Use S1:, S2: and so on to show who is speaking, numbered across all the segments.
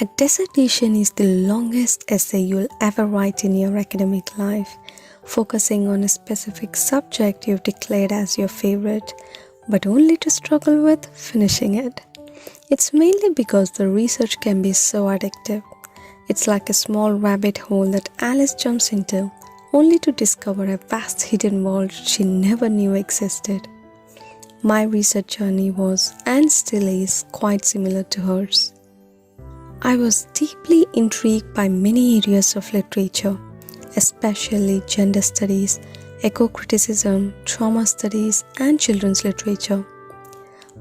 S1: A dissertation is the longest essay you'll ever write in your academic life, focusing on a specific subject you've declared as your favorite, but only to struggle with finishing it. It's mainly because the research can be so addictive. It's like a small rabbit hole that Alice jumps into, only to discover a vast hidden world she never knew existed. My research journey was, and still is, quite similar to hers. I was deeply intrigued by many areas of literature, especially gender studies, eco-criticism, trauma studies, and children's literature.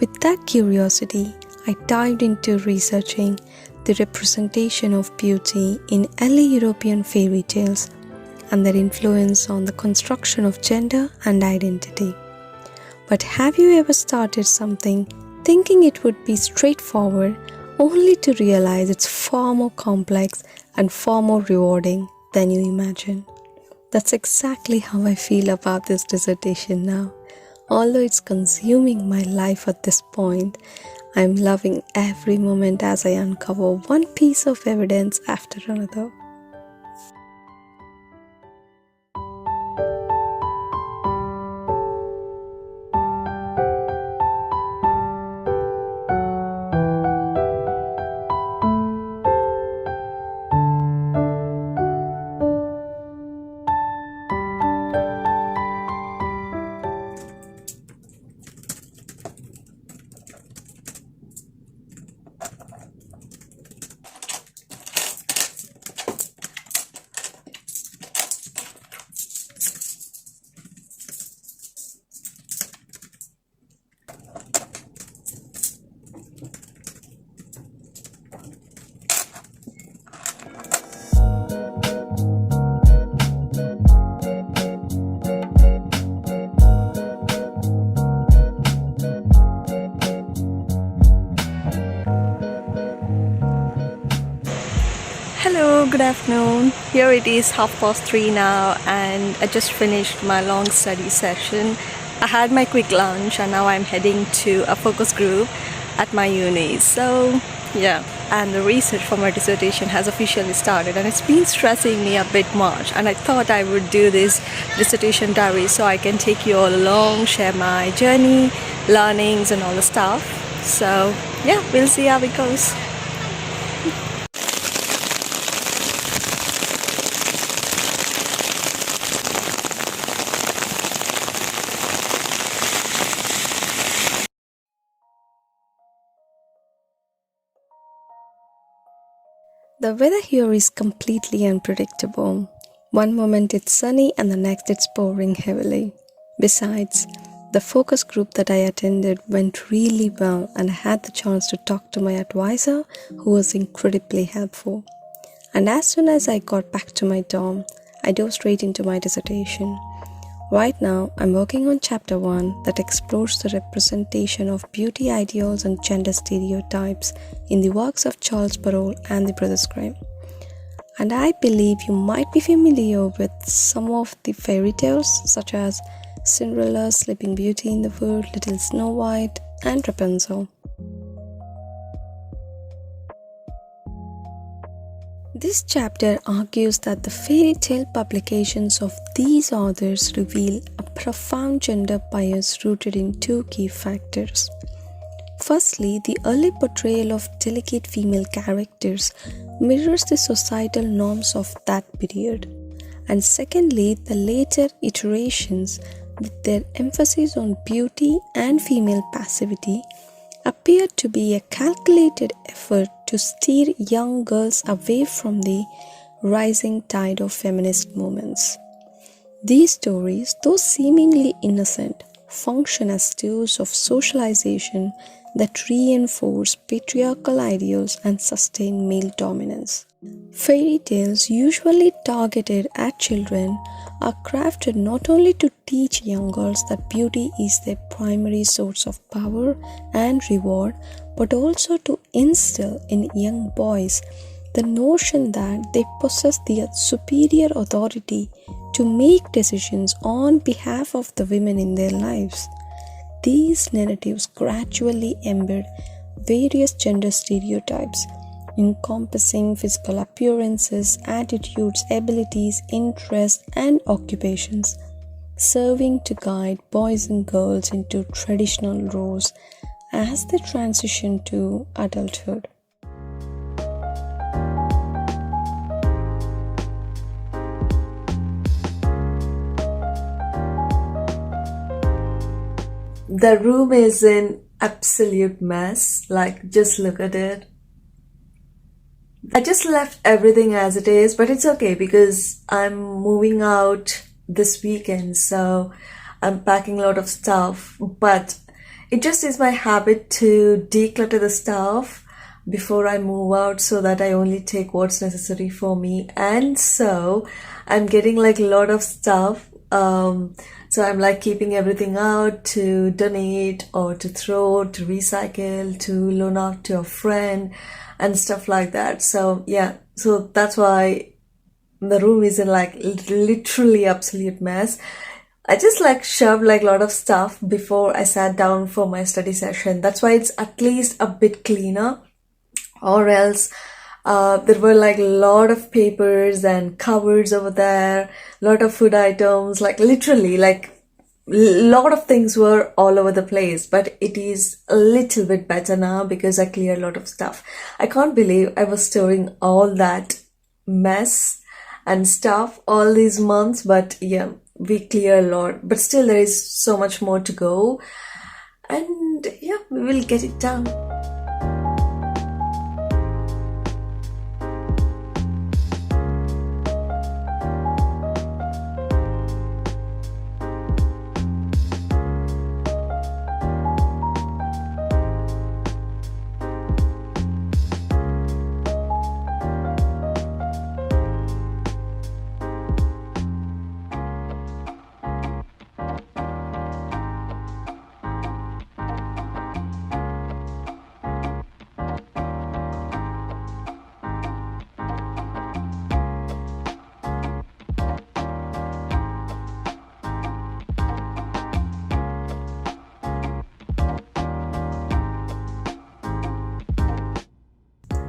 S1: With that curiosity, I dived into researching the representation of beauty in early European fairy tales and their influence on the construction of gender and identity. But have you ever started something thinking it would be straightforward, only to realize it's far more complex and far more rewarding than you imagine? That's exactly how I feel about this dissertation now. Although it's consuming my life at this point, I'm loving every moment as I uncover one piece of evidence after another.
S2: Hello, good afternoon. Here it is 3:30 now, and I just finished my long study session. I had my quick lunch and now I'm heading to a focus group at my uni. So yeah, and the research for my dissertation has officially started, and it's been stressing me a bit much, and I thought I would do this dissertation diary so I can take you all along, share my journey, learnings and all the stuff. So yeah, we'll see how it goes.
S1: The weather here is completely unpredictable. One moment it's sunny and the next it's pouring heavily. Besides, the focus group that I attended went really well, and I had the chance to talk to my advisor, who was incredibly helpful. And as soon as I got back to my dorm, I dove straight into my dissertation. Right now, I'm working on chapter 1 that explores the representation of beauty ideals and gender stereotypes in the works of Charles Perrault and the Brothers Grimm. And I believe you might be familiar with some of the fairy tales such as Cinderella, Sleeping Beauty in the Wood, Little Snow White, and Rapunzel. This chapter argues that the fairy tale publications of these authors reveal a profound gender bias rooted in two key factors. Firstly, the early portrayal of delicate female characters mirrors the societal norms of that period. And secondly, the later iterations, with their emphasis on beauty and female passivity, appear to be a calculated effort to steer young girls away from the rising tide of feminist movements. These stories, though seemingly innocent, function as tools of socialization that reinforce patriarchal ideals and sustain male dominance. Fairy tales, usually targeted at children, are crafted not only to teach young girls that beauty is their primary source of power and reward, but also to instill in young boys the notion that they possess the superior authority to make decisions on behalf of the women in their lives. These narratives gradually embed various gender stereotypes, encompassing physical appearances, attitudes, abilities, interests, and occupations, serving to guide boys and girls into traditional roles as they transition to adulthood.
S2: The room is an absolute mess. Like, just look at it. I just left everything as it is, but it's okay because I'm moving out this weekend, so I'm packing a lot of stuff. But it just is my habit to declutter the stuff before I move out so that I only take what's necessary for me. And so I'm getting like a lot of stuff. So I'm like keeping everything out to donate or to throw, to recycle, to loan out to a friend and stuff like that. So yeah, so that's why the room is in like literally absolute mess. I just like shoved like a lot of stuff before I sat down for my study session. That's why it's at least a bit cleaner, or else there were like a lot of papers and cupboards over there, a lot of food items, like literally like a lot of things were all over the place. But it is a little bit better now because I cleared a lot of stuff. I can't believe I was storing all that mess and stuff all these months, but yeah, we clear a lot, but still there is so much more to go, and yeah, we will get it done.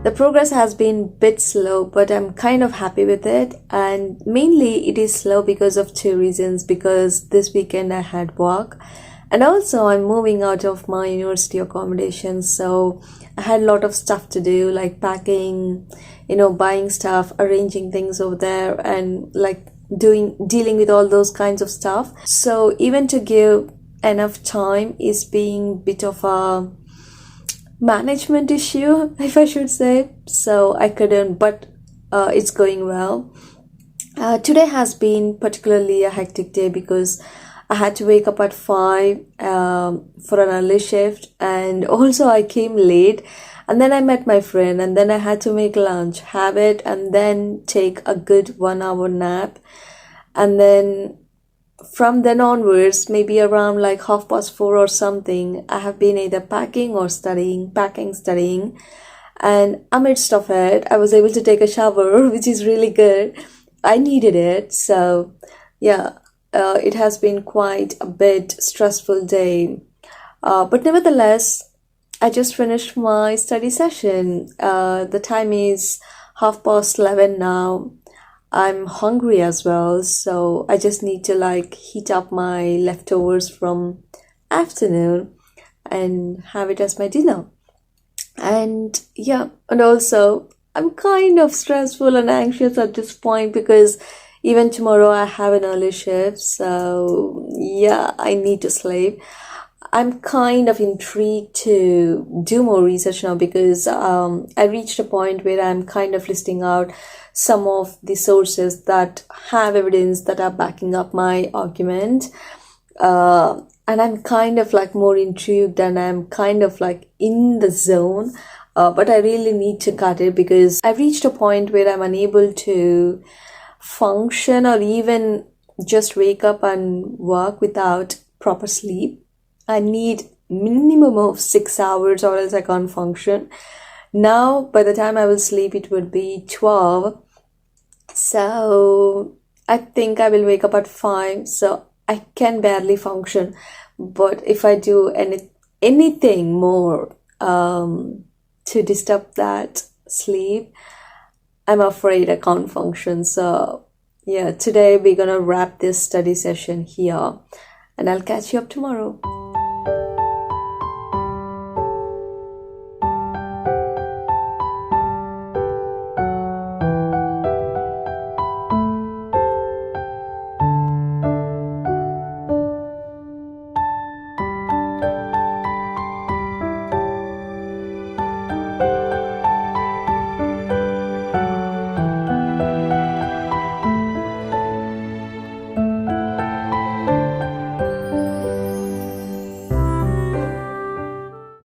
S2: The progress has been a bit slow, but I'm kind of happy with it. And mainly it is slow because of two reasons. Because this weekend I had work, and also I'm moving out of my university accommodation. So I had a lot of stuff to do, like packing, buying stuff, arranging things over there, and like dealing with all those kinds of stuff. So even to give enough time is being bit of a management issue, if I should say. So I couldn't, but it's going well. Today has been particularly a hectic day because I had to wake up at 5 for an early shift, and also I came late, and then I met my friend, and then I had to make lunch, have it, and then take a good 1 hour nap. And then from then onwards, maybe around like 4:30 or something, I have been either packing or studying, packing, studying. And amidst of it, I was able to take a shower, which is really good. I needed it. So yeah, it has been quite a bit stressful day. But nevertheless, I just finished my study session. The time is 11:30 now. I'm hungry as well, so I just need to like heat up my leftovers from afternoon and have it as my dinner. And yeah, and also I'm kind of stressful and anxious at this point because even tomorrow I have an early shift, so yeah, I need to sleep. I'm kind of intrigued to do more research now because I reached a point where I'm kind of listing out some of the sources that have evidence that are backing up my argument. And I'm kind of like more intrigued and I'm kind of like in the zone. But I really need to cut it because I've reached a point where I'm unable to function or even just wake up and work without proper sleep. I need minimum of 6 hours or else I can't function. Now, by the time I will sleep, it would be 12. So I think I will wake up at 5. So I can barely function. But if I do anything more to disturb that,
S1: sleep, I'm afraid I can't function. So, yeah, today we're gonna wrap this study session here, and I'll catch you up tomorrow.